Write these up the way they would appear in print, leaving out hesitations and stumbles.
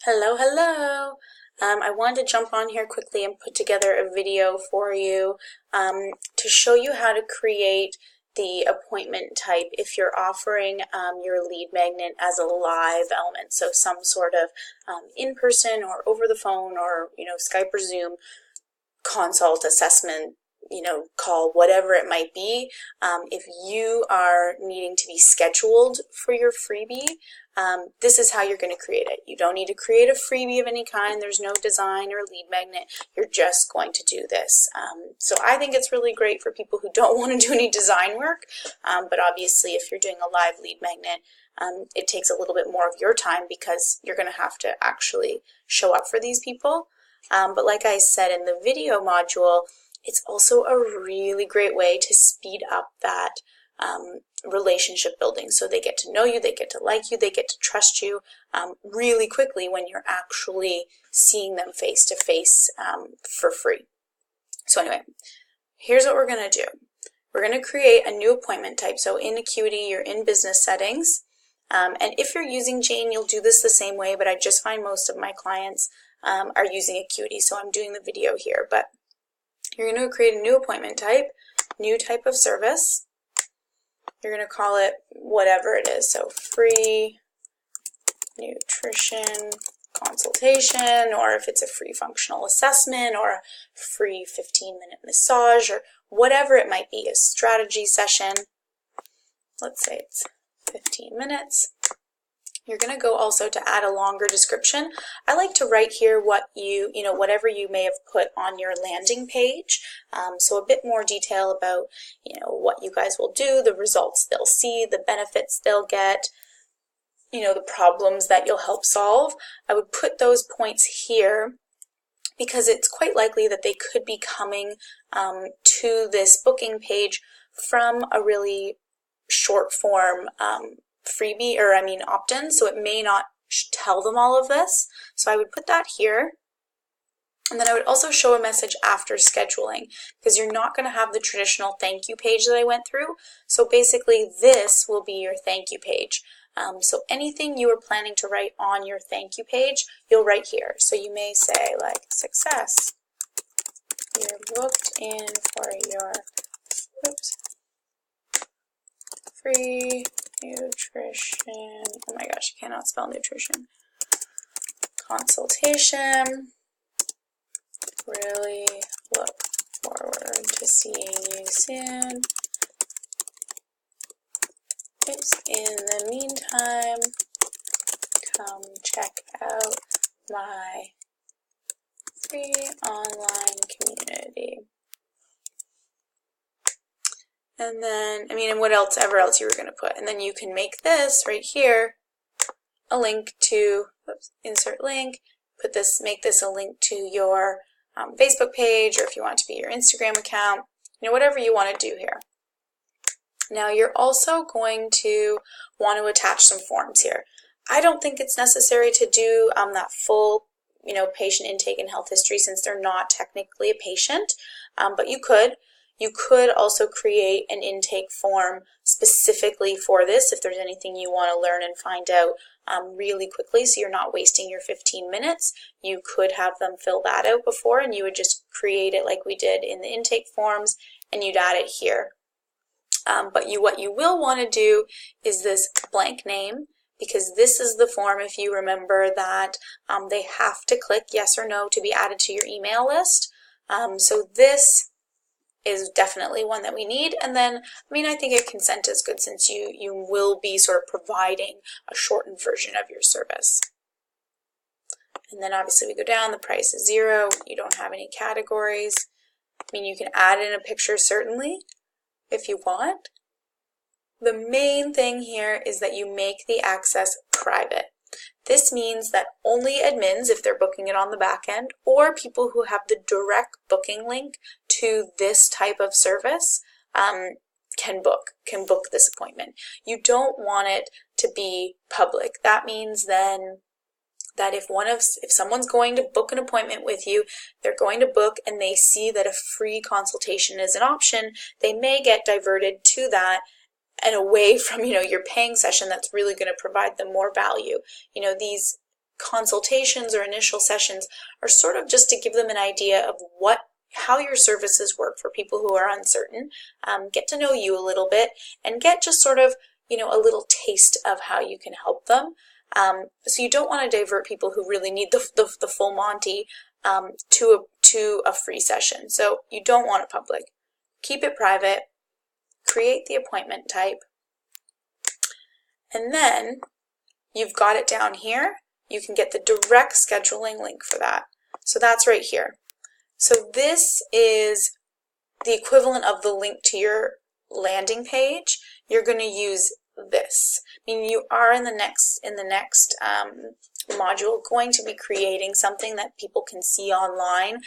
Hello, hello. I wanted to jump on here quickly and put together a video for you to show you how to create the appointment type if you're offering your lead magnet as a live element, so some sort of in-person or over the phone or Skype or Zoom consult, assessment, call, whatever it might be. If you are needing to be scheduled for your freebie, this is how you're going to create it. You don't need to create a freebie of any kind. There's no design or lead magnet. You're just going to do this. So I think it's really great for people who don't want to do any design work, but obviously if you're doing a live lead magnet, it takes a little bit more of your time because you're going to have to actually show up for these people. But like I said in the video module, it's also a really great way to speed up that relationship building. So they get to know you, they get to like you, they get to trust you really quickly when you're actually seeing them face to face for free. So anyway, here's what we're going to do. We're going to create a new appointment type. So in Acuity, you're in business settings. And if you're using Jane, you'll do this the same way, but I just find most of my clients are using Acuity, so I'm doing the video here. But you're going to create a new appointment type, new type of service. You're going to call it whatever it is, so free nutrition consultation, or if it's a free functional assessment, or a free 15-minute massage, or whatever it might be, a strategy session. Let's say it's 15 minutes. You're going to go also to add a longer description. I like to write here what whatever you may have put on your landing page. So a bit more detail about, what you guys will do, the results they'll see, the benefits they'll get, the problems that you'll help solve. I would put those points here because it's quite likely that they could be coming to this booking page from a really short form freebie, or opt-in, so it may not tell them all of this. So I would put that here. And then I would also show a message after scheduling, because you're not going to have the traditional thank you page that I went through. So basically this will be your thank you page. So anything you were planning to write on your thank you page, you'll write here. So you may say like, success, you're booked in for your free nutrition, oh my gosh, I cannot spell nutrition, consultation. Really look forward to seeing you soon. Oops. In the meantime, come check out my free online community. And then, and whatever else you were going to put. And then you can make this right here a link to, insert link, make this a link to your Facebook page, or if you want it to be your Instagram account, whatever you want to do here. Now you're also going to want to attach some forms here. I don't think it's necessary to do that full, patient intake and health history, since they're not technically a patient, but you could. You could also create an intake form specifically for this if there's anything you want to learn and find out really quickly, so you're not wasting your 15 minutes. You could have them fill that out before, and you would just create it like we did in the intake forms, and you'd add it here. But what you will want to do is this blank name, because this is the form, if you remember, that they have to click yes or no to be added to your email list. So this is definitely one that we need. And then, I think a consent is good, since you will be sort of providing a shortened version of your service. And then obviously we go down, the price is 0, you don't have any categories. You can add in a picture certainly if you want. The main thing here is that you make the access private. This means that only admins, if they're booking it on the back end, or people who have the direct booking link to this type of service can book this appointment. You don't want it to be public. That means then that if someone's going to book an appointment with you, they're going to book and they see that a free consultation is an option, they may get diverted to that and away from, your paying session that's really going to provide them more value. These consultations or initial sessions are sort of just to give them an idea of how your services work for people who are uncertain, get to know you a little bit, and get just sort of, a little taste of how you can help them. So you don't want to divert people who really need the full Monty to a free session. So you don't want it public. Keep it private. Create the appointment type. And then you've got it down here. You can get the direct scheduling link for that. So that's right here. So this is the equivalent of the link to your landing page. You're going to use this. I mean, you are in the next module going to be creating something that people can see online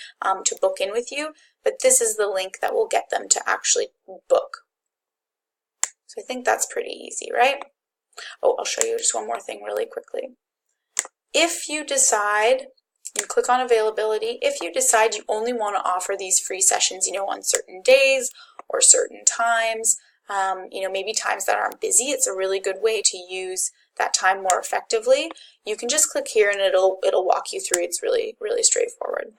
to book in with you, but this is the link that will get them to actually book. So I think that's pretty easy, right? Oh, I'll show you just one more thing really quickly. If you decide, you click on availability, if you decide you only want to offer these free sessions, on certain days or certain times, maybe times that aren't busy, it's a really good way to use that time more effectively. You can just click here and it'll walk you through. It's really, really straightforward.